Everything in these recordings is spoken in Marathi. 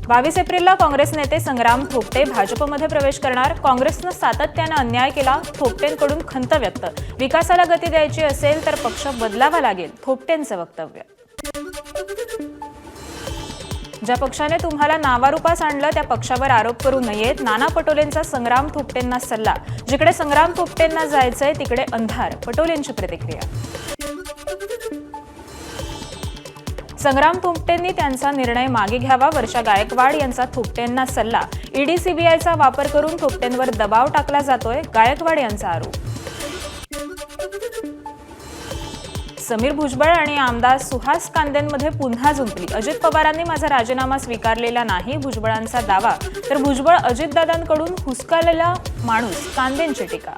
22 एप्रिलला काँग्रेस नेते संग्राम थोपटे भाजपमध्ये प्रवेश करणार। काँग्रेसनं सातत्याने अन्याय केला, थोपटेंकडून खंत व्यक्त। विकासाला गती द्यायची असेल तर पक्ष बदलावा लागेल, थोपटेंचं वक्तव्य। ज्या पक्षाने तुम्हाला नावारूपास आणलं त्या पक्षावर आरोप करू नयेत, नाना पटोलेंचा संग्राम थोपटेंना सल्ला। जिकडे संग्राम थोपटेंना जायचंय तिकडे अंधार, पटोलेंची प्रतिक्रिया। संग्राम थोपटेंनी त्यांचा निर्णय मागे घ्यावा, वर्षा गायकवाड यांचा थोपटेंना सल्ला। ईडी सीबीआयचा वापर करून थोपटेंवर दबाव टाकला जातोय, गायकवाड यांचा आरोप। समीर भुजबळ आणि आमदार सुहास कांदेंमध्ये पुन्हा जुंपली। अजित पवारांनी माझा राजीनामा स्वीकारलेला नाही, भुजबळांचा दावा। तर भुजबळ अजितदादांकडून हुसकावलेला माणूस, कांदेंची टीका।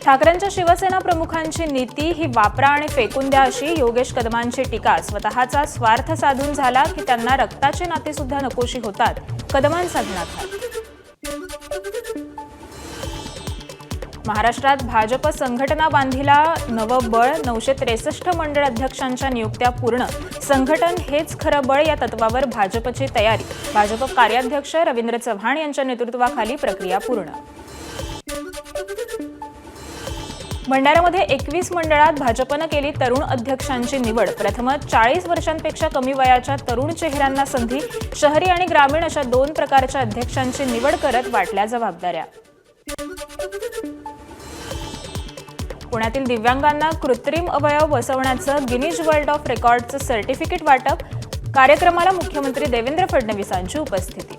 ठाकरेंच्या शिवसेना प्रमुखांची नीती ही वापरा आणि फेकून द्या अशी योगेश कदमांची टीका। स्वतःचा स्वार्थ साधून झाला की त्यांना रक्ताची नाती सुद्धा नकोशी होतात, कदमांचा घणाघात। महाराष्ट्रात भाजप संघटना बांधीला नवं बळ, 963 मंडळ अध्यक्षांच्या नियुक्त्या पूर्ण। संघटन हेच खरं बळ या तत्वावर भाजपची तयारी। भाजप कार्याध्यक्ष रवींद्र चव्हाण यांच्या नेतृत्वाखाली प्रक्रिया पूर्ण। भंडाऱ्यामध्ये 21 मंडळात भाजपनं केली तरुण अध्यक्षांची निवड। प्रथमच 40 वर्षांपेक्षा कमी वयाच्या तरुण चेहऱ्यांना संधी। शहरी आणि ग्रामीण अशा 2 प्रकारच्या अध्यक्षांची निवड करत वाटल्या जबाबदाऱ्या। पुण्यातील दिव्यांगांना कृत्रिम अवयव बसवण्याचं गिनीज वर्ल्ड ऑफ रेकॉर्डचं सर्टिफिकेट वाटप। कार्यक्रमाला मुख्यमंत्री देवेंद्र फडणवीसांची उपस्थिती।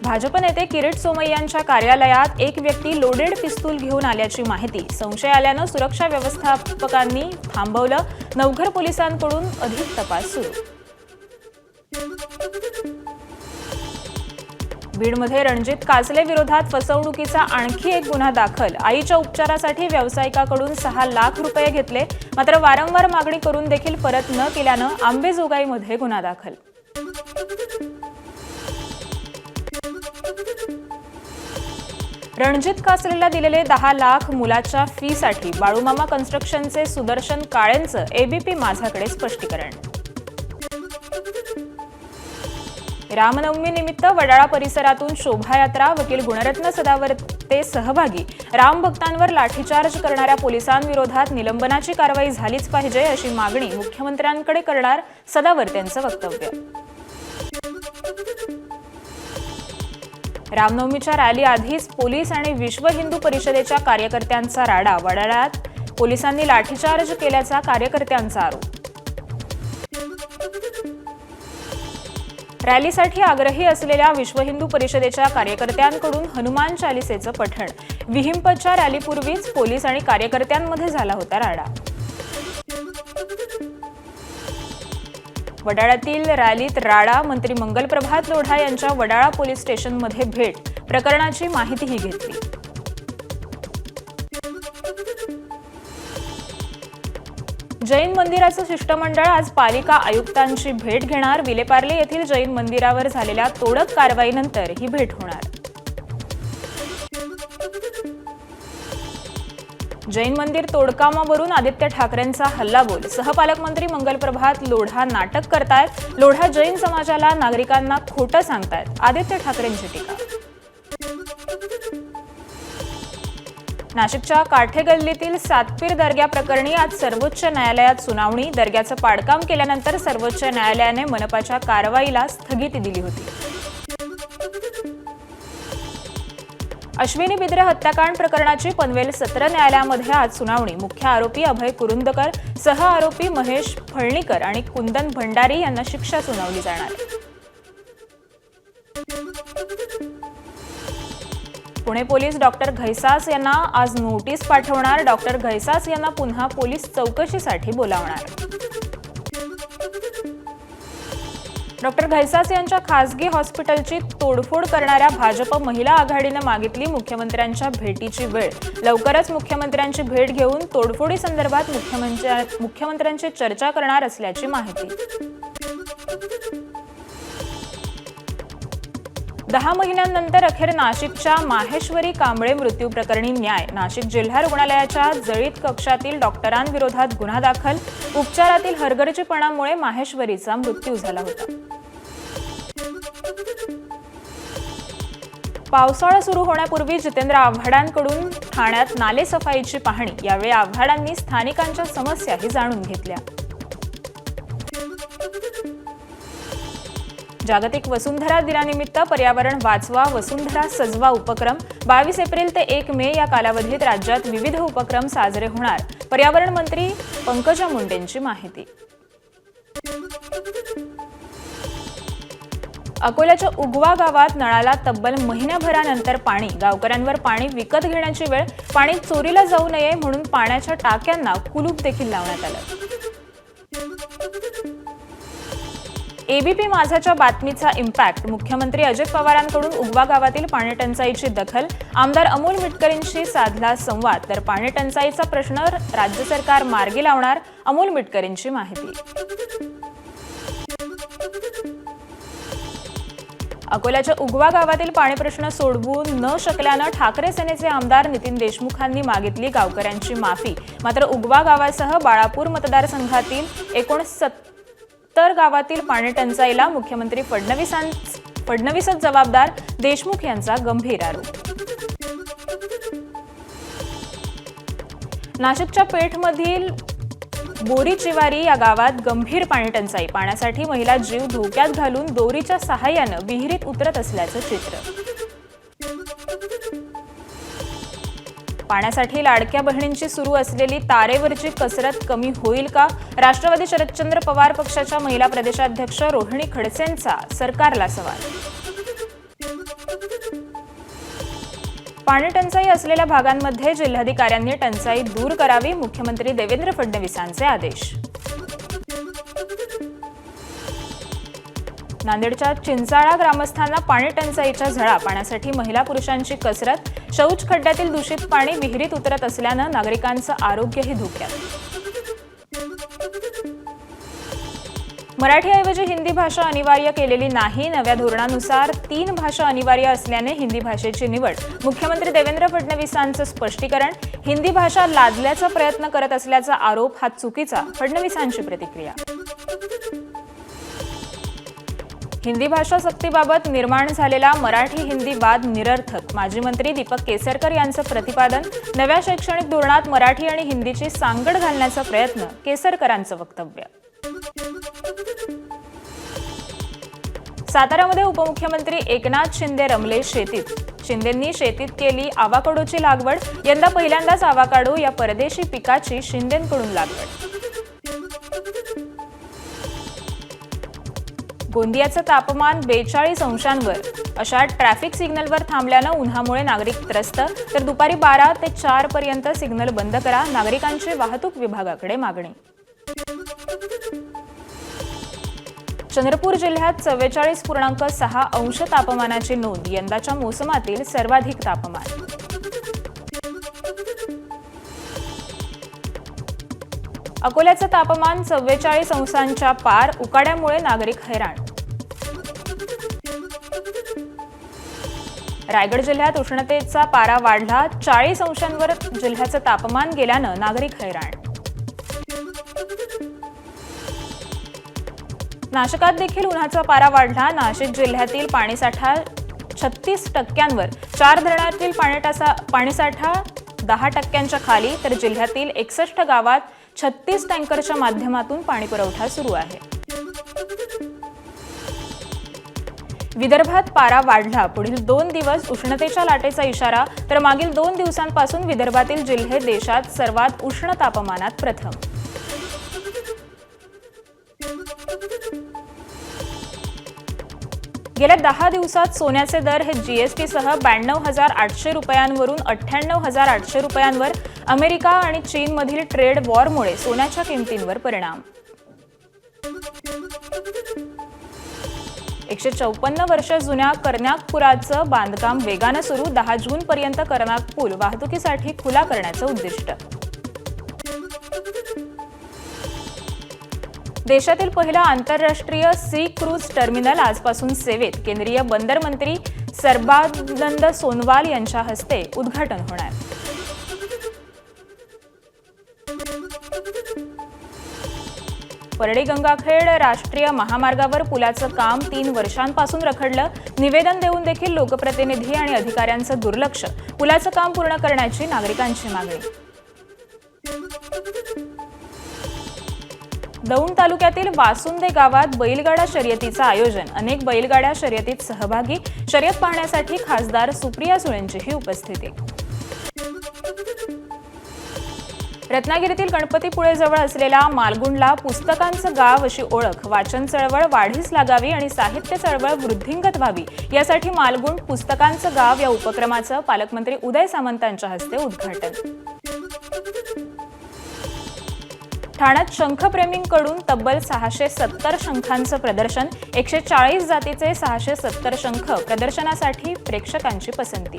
भाजप नेते किरीट सोमय्यांच्या कार्यालयात एक व्यक्ती लोडेड पिस्तूल घेऊन आल्याची माहिती। संशय आल्यानं सुरक्षा व्यवस्थापकांनी थांबवलं। नवघर पोलिसांकडून अधिक तपास सुरू। बीडमध्ये रणजित कासले विरोधात फसवणुकीचा आणखी एक गुन्हा दाखल। आईच्या उपचारासाठी व्यावसायिकाकडून 6 लाख रुपये घेतले, मात्र वारंवार मागणी करून देखील परत न केल्यानं आंबेजोगाईमध्ये गुन्हा दाखल। रणजित कासलेला दिलेले 10 लाख मुलाच्या फीसाठी बाळूमामा कन्स्ट्रक्शनचे सुदर्शन काळेंचं एबीपी माझाकडे स्पष्टीकरण। रामनवमी निमित्त वडाळा परिसरातून शोभायात्रा, वकील गुणरत्न सदावर्ते सहभागी। राम भक्तांवर लाठीचार्ज करणाऱ्या पोलिसांविरोधात निलंबनाची कारवाई झालीच पाहिजे अशी मागणी मुख्यमंत्र्यांकडे करणार सदावर्तेंचं वक्तव्य। रामनवमीच्या रॅली आधीच पोलीस आणि विश्व हिंदू परिषदेच्या कार्यकर्त्यांचा राडा। वडाळ्यात पोलिसांनी लाठीचार्ज केल्याचा कार्यकर्त्यांचा आरोप। रॅलीसाठी आग्रही असलेल्या विश्व हिंदू परिषदेच्या कार्यकर्त्यांकडून हनुमान चालिसेचं पठण। विहिंपच्या रॅलीपूर्वीच पोलीस आणि कार्यकर्त्यांमध्ये झाला होता राडा। वडाळ्यातील रॅलीत राडा, मंत्री मंगलप्रभात लोढा यांच्या वडाळा पोलीस स्टेशनमध्ये भेट। प्रकरणाची माहितीही घेतली। जैन मंदिराचं शिष्टमंडळ आज पालिका आयुक्तांची भेट घेणार। विलेपार्ले येथील जैन मंदिरावर झालेल्या तोडक कारवाईनंतर ही भेट होणार। जैन मंदिर तोडकामावरून आदित्य ठाकरेंचा हल्लाबोल। सहपालकमंत्री मंगलप्रभात लोढा नाटक करतायत। लोढा जैन समाजाला, नागरिकांना खोटं सांगतायत, आदित्य ठाकरेंची टीका। नाशिकच्या काठे गल्लीतील सातपीर दर्गा प्रकरणी आज सर्वोच्च न्यायालयात सुनावणी। दर्ग्याचं पाडकाम केल्यानंतर सर्वोच्च न्यायालयाने मनपाच्या कारवाईला स्थगिती दिली होती। अश्विनी बिद्रे हत्याकांड प्रकरणाची पनवेल सत्र न्यायालयामध्ये आज सुनावणी। मुख्य आरोपी अभय कुरुंदकर, सह आरोपी महेश फळणीकर आणि कुंदन भंडारी यांना शिक्षा सुनावली जाणार। पुणे पोलीस डॉक्टर घैसास यांना आज नोटीस पाठवणार। डॉक्टर घैसास यांना पुन्हा पोलीस चौकशीसाठी बोलावणार। डॉक्टर घैसास यांच्या खासगी हॉस्पिटलची तोडफोड करणाऱ्या भाजप महिला आघाडीनं मागितली मुख्यमंत्र्यांच्या भेटीची वेळ। लवकरच मुख्यमंत्र्यांची भेट घेऊन तोडफोडीसंदर्भात मुख्यमंत्र्यांची चर्चा करणार असल्याची माहिती। 10 महिन्यांनंतर अखेर नाशिकच्या माहेश्वरी कांबळे मृत्यू प्रकरणी न्याय. नाशिक जिल्हा रुग्णालयाच्या जळीत कक्षातील डॉक्टरांविरोधात गुन्हा दाखल. उपचारातील हलगर्जीपणामुळे माहेश्वरीचा मृत्यू झाला होता. पावसाळा सुरू होण्यापूर्वी जितेंद्र आव्हाडांकडून ठाण्यात नालेसफाईची पाहणी. यावेळी आव्हाडांनी स्थानिकांच्या समस्याही जाणून घेतल्या. जागतिक वसुंधरा दिनानिमित्त पर्यावरण वाचवा वसुंधरा सजवा उपक्रम 22 एप्रिल ते 1 मे या कालावधीत राज्यात विविध उपक्रम साजरे होणार. पर्यावरण मंत्री पंकजा मुंडेंची माहिती. अकोल्याच्या उगवा गावात नळाला तब्बल महिन्याभरानंतर पाणी. गावकऱ्यांवर पाणी विकत घेण्याची वेळ. पाणी चोरीला जाऊ नये म्हणून पाण्याच्या टाक्यांना कुलूप देखील लावण्यात आलं. एबीपी माझाच्या बातमीचा इम्पॅक्ट. मुख्यमंत्री अजित पवारांकडून उगवा गावातील पाणी टंचाईची दखल. आमदार अमोल मिटकरींशी साधला संवाद. तर पाणी टंचाईचा प्रश्न राज्य सरकार मार्गी लावणार. अमोल मिटकरींची माहिती. अकोल्याच्या उगवा गावातील पाणी प्रश्न सोडवू न शकल्यानं ठाकरे सेनेचे आमदार नितीन देशमुखांनी मागितली गावकऱ्यांची माफी. मात्र उगवा गावासह बाळापूर मतदारसंघातील 69 गावातील पाणी टंचाईला मुख्यमंत्री फडणवीसच जबाबदार. देशमुख यांचा गंभीर आरोप. नाशिकच्या पेठमधील बोरीचिवारी या गावात गंभीर पाणी टंचाई. पाण्यासाठी महिला जीव धोक्यात घालून दोरीच्या सहाय्यानं विहिरीत उतरत असल्याचं चित्र. पाण्यासाठी लाडक्या बहिणींची सुरू असलेली तारेवरची कसरत कमी होईल का? राष्ट्रवादी शरदचंद्र पवार पक्षाच्या महिला प्रदेशाध्यक्ष रोहिणी खडसेंचा सरकारला सवाल. पाणी टंचाई असलेल्या भागांमध्ये जिल्हाधिकाऱ्यांनी टंचाई दूर करावी. मुख्यमंत्री देवेंद्र फडणवीसांचे आदेश. नांदेडच्या चिंचाळा ग्रामस्थांना पाणी टंचाईच्या झळा. पाण्यासाठी महिला पुरुषांची कसरत. शौच खड्ड्यातील दूषित पाणी विहिरीत उतरत असल्यानं नागरिकांचं आरोग्यही धोक्यात. मराठीऐवजी हिंदी भाषा अनिवार्य केलेली नाही. नव्या धोरणानुसार 3 भाषा अनिवार्य असल्याने हिंदी भाषेची निवड. मुख्यमंत्री देवेंद्र फडणवीसांचं स्पष्टीकरण. हिंदी भाषा लादल्याचा प्रयत्न करत असल्याचा आरोप हा चुकीचा. फडणवीसांची प्रतिक्रिया. हिंदी भाषा सक्तीबाबत निर्माण झालेला मराठी हिंदी वाद निरर्थक. माजी मंत्री दीपक केसरकर यांचं प्रतिपादन. नव्या शैक्षणिक धोरणात मराठी आणि हिंदीची सांगड घालण्याचा प्रयत्न. केसरकरांचं वक्तव्य. सातारामध्ये उपमुख्यमंत्री एकनाथ शिंदे रमले शेतीत. शिंदेंनी शेतीत केली आवाकाडोची लागवड. यंदा पहिल्यांदाच आवाकाडो या परदेशी पिकाची शिंदेंकडून लागवड. गोंदियाचं तापमान 42 अंशांवर. अशा ट्रॅफिक सिग्नलवर थांबल्यानं उन्हामुळे नागरिक त्रस्त. तर दुपारी 12 ते 4 पर्यंत सिग्नल बंद करा. नागरिकांची वाहतूक विभागाकडे मागणी. चंद्रपूर जिल्ह्यात 44.6 अंश तापमानाची नोंद. यंदाच्या मोसमातील सर्वाधिक तापमान. अकोल्याचं तापमान 44 अंशांच्या पार. उकाड्यामुळे नागरिक हैराण. रायगड जिल्ह्यात उष्णतेचा पारा वाढला. 40 अंशांवर जिल्ह्याचं तापमान गेल्यानं नागरिक हैराण. नाशिकात देखील उन्हाचा पारा वाढला. नाशिक जिल्ह्यातील पाणीसाठा 36%. 4 धरणातील पाणीसाठा 10% खाली. तर जिल्ह्यातील 61 गावात 36 टँकरच्या माध्यमातून पाणीपुरवठा सुरू आहे. विदर्भात पारा वाढला. पुढील 2 दिवस उष्णतेच्या लाटेचा इशारा. तर मागील 2 दिवसांपासून विदर्भातील जिल्हे देशात सर्वात उष्ण तापमानात प्रथम. गेल्या 10 दिवसात सोन्याचे दर हे जीएसटीसह 92,800 रुपयांवरून 98,800 रुपयांवर. अमेरिका आणि चीनमधील ट्रेड वॉरमुळे सोन्याच्या किमतींवर परिणाम. 154 वर्ष जुन्या कर्नाकपुराचं बांधकाम वेगानं सुरू. 10 जूनपर्यंत कर्नाक पूल वाहतुकीसाठी खुला करण्याचं उद्दिष्ट. देशातील पहिला आंतरराष्ट्रीय सी क्रूज टर्मिनल आजपासून सेवेत. केंद्रीय बंदर मंत्री सर्बानंद सोनवाल यांच्या हस्ते उद्घाटन होणार. परळी गंगाखेड राष्ट्रीय महामार्गावर पुलाचं काम 3 वर्षांपासून रखडलं. निवेदन देऊन देखील लोकप्रतिनिधी आणि अधिकाऱ्यांचं दुर्लक्ष. पुलाचं काम पूर्ण करण्याची नागरिकांची मागणी. दौंड तालुक्यातील वासुंदे गावात बैलगाडा शर्यतीचं आयोजन. अनेक बैलगाड्या शर्यतीत सहभागी. शर्यत पाहण्यासाठी खासदार सुप्रिया सुळेंचीही उपस्थिती. रत्नागिरीतील गणपतीपुळेजवळ असलेल्या मालगुंडला पुस्तकांचं गाव अशी ओळख. वाचन चळवळ वाढीस लागावी आणि साहित्य चळवळ वृद्धिंगत व्हावी यासाठी मालगुंड पुस्तकांचं गाव या उपक्रमाचं पालकमंत्री उदय सामंतांच्या हस्ते उद्घाटन. ठाण्यात शंखप्रेमींकडून तब्बल 670 शंखांचं प्रदर्शन. 140 जातीचे 670 शंख प्रदर्शनासाठी प्रेक्षकांची पसंती.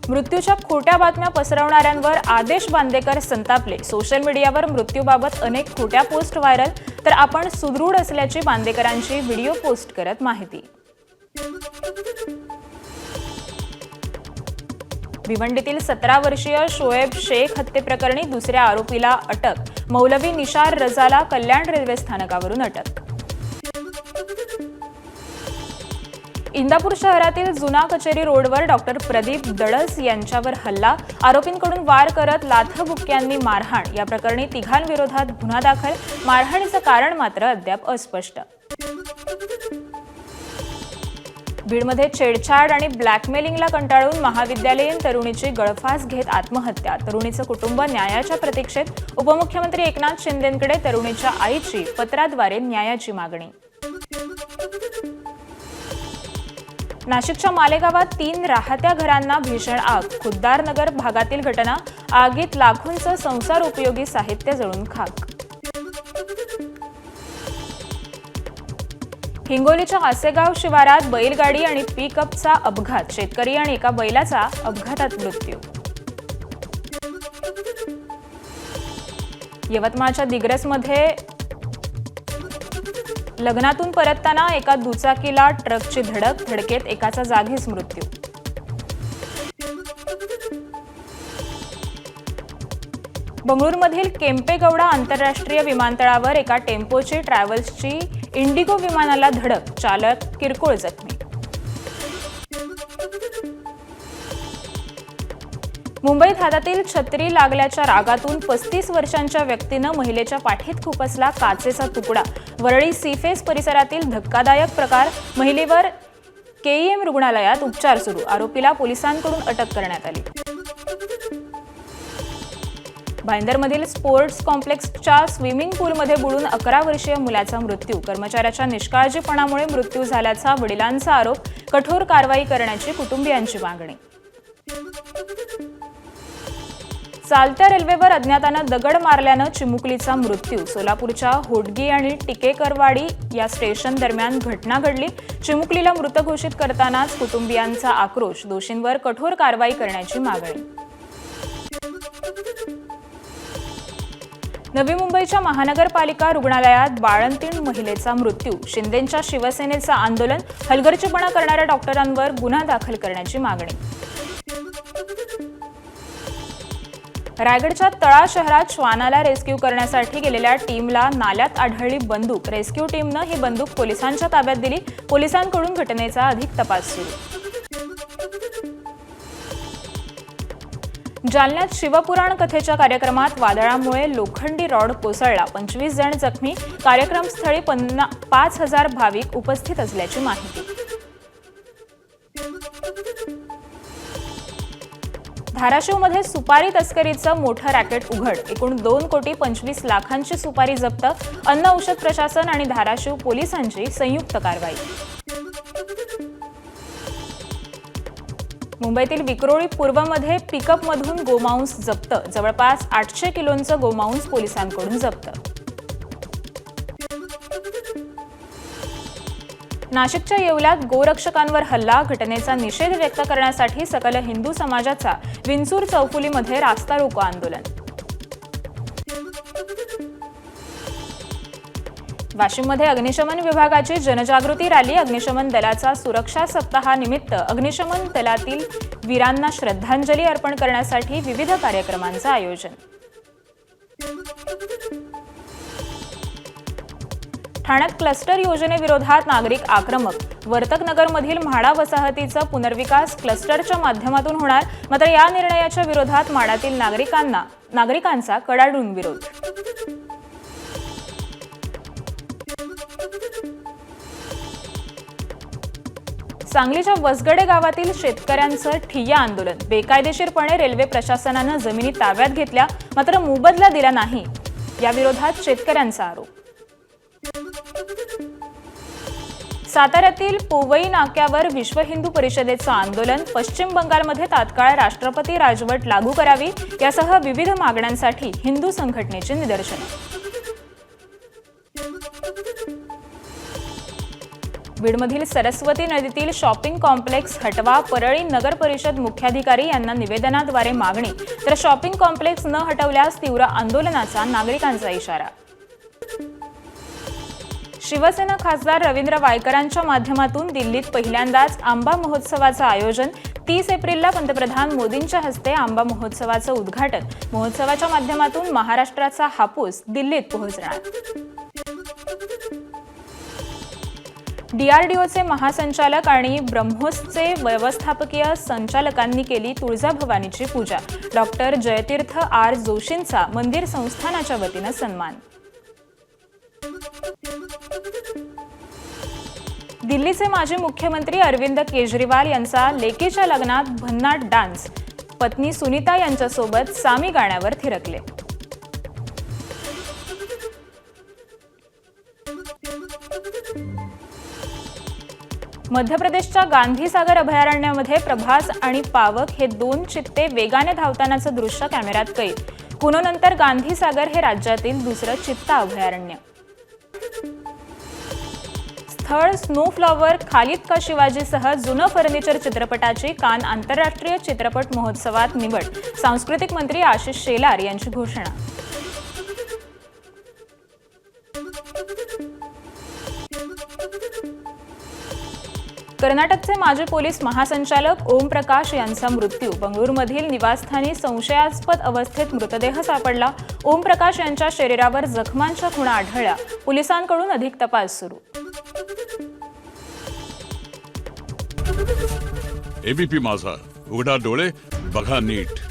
मृत्यूच्या खोट्या बातम्या पसरवणाऱ्यांवर आदेश बांदेकर संतापले. सोशल मीडियावर मृत्यूबाबत अनेक खोट्या पोस्ट व्हायरल. तर आपण सुदृढ असल्याची बांदेकरांची व्हिडिओ पोस्ट करत माहिती. भिवंडीतील 17 वर्षीय शोएब शेख हत्येप्रकरणी दुसऱ्या आरोपीला अटक. मौलवी निशार रजाला कल्याण रेल्वे स्थानकावरून अटक. इंदापूर शहरातील जुना कचेरी रोडवर डॉक्टर प्रदीप दळस यांच्यावर हल्ला. आरोपींकडून वार करत लाथबुक्क्यांनी मारहाण. या प्रकरणी तिघांविरोधात गुन्हा दाखल. मारहाणीचं कारण मात्र अद्याप अस्पष्ट. बीडमध्ये छेडछाड आणि ब्लॅकमेलिंगला कंटाळून महाविद्यालयीन तरुणीची गळफास घेत आत्महत्या. तरुणीचं कुटुंब न्यायाच्या प्रतीक्षेत. उपमुख्यमंत्री एकनाथ शिंदेंकडे तरुणीच्या आईची पत्राद्वारे न्यायाची मागणी. नाशिकच्या मालेगावात 3 राहत्या घरांना भीषण आग. खुद्दारनगर भागातील घटना. आगीत लाखोंचं संसार उपयोगी साहित्य जळून खाक. हिंगोलीच्या आसेगाव शिवारात बैलगाडी आणि पिकअपचा अपघात. शेतकरी आणि एका बैलाचा अपघातात मृत्यू. यवतमाळच्या दिग्रसमध्ये लग्नातून परतताना एका दुचाकीला ट्रकची धडक. धडकेत एकाचा जागीच मृत्यू. बंगळुरूमधील केम्पेगौडा आंतरराष्ट्रीय विमानतळावर एका टेम्पोची ट्रॅव्हल्सची इंडिगो विमानाला धडक. चालक किरकोळ जखमी. मुंबईत हातातील छत्री लागल्याच्या रागातून 35 वर्षांच्या व्यक्तीनं महिलेच्या पाठीत खुपसला काचेचा तुकडा. वरळी सीफेस परिसरातील धक्कादायक प्रकार. महिलेवर केईएम रुग्णालयात उपचार सुरू. आरोपीला पोलिसांकडून अटक करण्यात आली. भाईंदरमधील स्पोर्ट्स कॉम्प्लेक्सच्या स्विमिंग पूलमध्ये बुडून 11 वर्षीय मुलाचा मृत्यू. कर्मचाऱ्याच्या निष्काळजीपणामुळे मृत्यू झाल्याचा वडिलांचा आरोप. कठोर कारवाई करण्याची कुटुंबियांची मागणी. चालत्या रेल्वेवर अज्ञातानं दगड मारल्यानं चिमुकलीचा मृत्यू. सोलापूरच्या होडगी आणि टिकेकरवाडी या स्टेशन दरम्यान घटना घडली. चिमुकलीला मृत घोषित करतानाच कुटुंबियांचा आक्रोश. दोषींवर कठोर कारवाई करण्याची मागणी. नवी मुंबईच्या महानगरपालिका रुग्णालयात बाळंतीण महिलेचा मृत्यू. शिंदेंच्या शिवसेनेचं आंदोलन. हलगर्जीपणा करणाऱ्या डॉक्टरांवर गुन्हा दाखल करण्याची मागणी. रायगडच्या तळा शहरात श्वानाला रेस्क्यू करण्यासाठी गेलेल्या टीमला नाल्यात आढळली बंदूक. रेस्क्यू टीमनं ही बंदूक पोलिसांच्या ताब्यात दिली. पोलिसांकडून घटनेचा अधिक तपास सुरू. जालन्यात शिवपुराण कथेच्या कार्यक्रमात वादळामुळे लोखंडी रॉड कोसळला. 25 जण जखमी. कार्यक्रमस्थळी 5,000 भाविक उपस्थित असल्याची माहिती. धाराशिवमध्ये सुपारी तस्करीचं मोठं रॅकेट उघड. एकूण 2,25,00,000ची सुपारी जप्त. अन्न औषध प्रशासन आणि धाराशिव पोलिसांची संयुक्त कारवाई. मुंबईतील विक्रोळी पूर्वमध्ये पिकअपमधून गोमांस जप्त. जवळपास 800 किलोंचं गोमांस पोलिसांकडून जप्त. नाशिकच्या येवल्यात गोरक्षकांवर हल्ला. घटनेचा निषेध व्यक्त करण्यासाठी सकल हिंदू समाजाचा विंचूर चौफुलीमध्ये रास्ता रोको आंदोलन. वाशिममध्ये अग्निशमन विभागाची जनजागृती रॅली, अग्निशमन दलाचा सुरक्षा सप्ताहानिमित्त अग्निशमन दलातील वीरांना श्रद्धांजली अर्पण करण्यासाठी विविध कार्यक्रमांचं आयोजन. ठाण्यात क्लस्टर योजनेविरोधात नागरिक आक्रमक, वर्तकनगरमधील म्हाडा वसाहतीचा पुनर्विकास क्लस्टरच्या माध्यमातून होणार, मात्र या निर्णयाच्या विरोधात माडातील नागरिकांचा कडाडून विरोध. सांगलीच्या वसगडे गावातील शेतकऱ्यांचं ठिय्या आंदोलन, बेकायदेशीरपणे रेल्वे प्रशासनानं जमिनी ताब्यात घेतल्या मात्र मोबदला दिला नाही, या विरोधात शेतकऱ्यांचा आरोप. साताऱ्यातील पोवई नाक्यावर विश्व हिंदू परिषदेचं आंदोलन, पश्चिम बंगालमध्ये तात्काळ राष्ट्रपती राजवट लागू करावी यासह विविध मागण्यांसाठी हिंदू संघटनेची निदर्शनं. बीडमधील सरस्वती नदीतील शॉपिंग कॉम्प्लेक्स हटवा, परळी नगर परिषद मुख्याधिकारी यांना निवेदनाद्वारे मागणी, तर शॉपिंग कॉम्प्लेक्स न हटवल्यास तीव्र आंदोलनाचा नागरिकांचा इशारा. शिवसेना खासदार रवींद्र वायकरांच्या माध्यमातून दिल्लीत पहिल्यांदाच आंबा महोत्सवाचं आयोजन, 30 एप्रिलला पंतप्रधान मोदींच्या हस्ते आंबा महोत्सवाचं उद्घाटन. महोत्सवाच्या माध्यमातून महाराष्ट्राचा हापूस दिल्लीत पोहोचणार. डीआरडीओचे महासंचालक आणि ब्रह्मोसचे व्यवस्थापकीय संचालकांनी केली तुळजाभवानीची पूजा. डॉक्टर जयतीर्थ आर जोशींचा मंदिर संस्थानाच्या वतीनं सन्मान. दिल्लीचे माजी मुख्यमंत्री अरविंद केजरीवाल यांचा लेकीच्या लग्नात भन्नाट डान्स, पत्नी सुनीता यांच्यासोबत सामी गाण्यावर थिरकले. मध्य प्रदेशच्या गांधी सागर अभयारण्यामध्ये प्रभास आणि पावक हे 2 चित्ते वेगाने धावतानाचं दृश्य कॅमेऱ्यात कैद. कुनोनंतर गांधी सागर हे राज्यातील दुसरं चित्ता अभयारण्य. स्थळ स्नोफ्लॉवर, खालिद का शिवाजीसह जुनं फर्निचर चित्रपटाची कान आंतरराष्ट्रीय चित्रपट महोत्सवात निवड. सांस्कृतिक मंत्री आशिष शेलार यांची घोषणा. कर्नाटकचे माजी पोलीस महासंचालक ओम प्रकाश यांचा मृत्यू. बंगळुरूमधील निवासस्थानी संशयास्पद अवस्थेत मृतदेह सापडला. ओम प्रकाश यांच्या शरीरावर जखमांच्या खुणा आढळल्या. पोलिसांकडून अधिक तपास सुरू. एबीपी माझा, उघडा डोळे बघा नीट.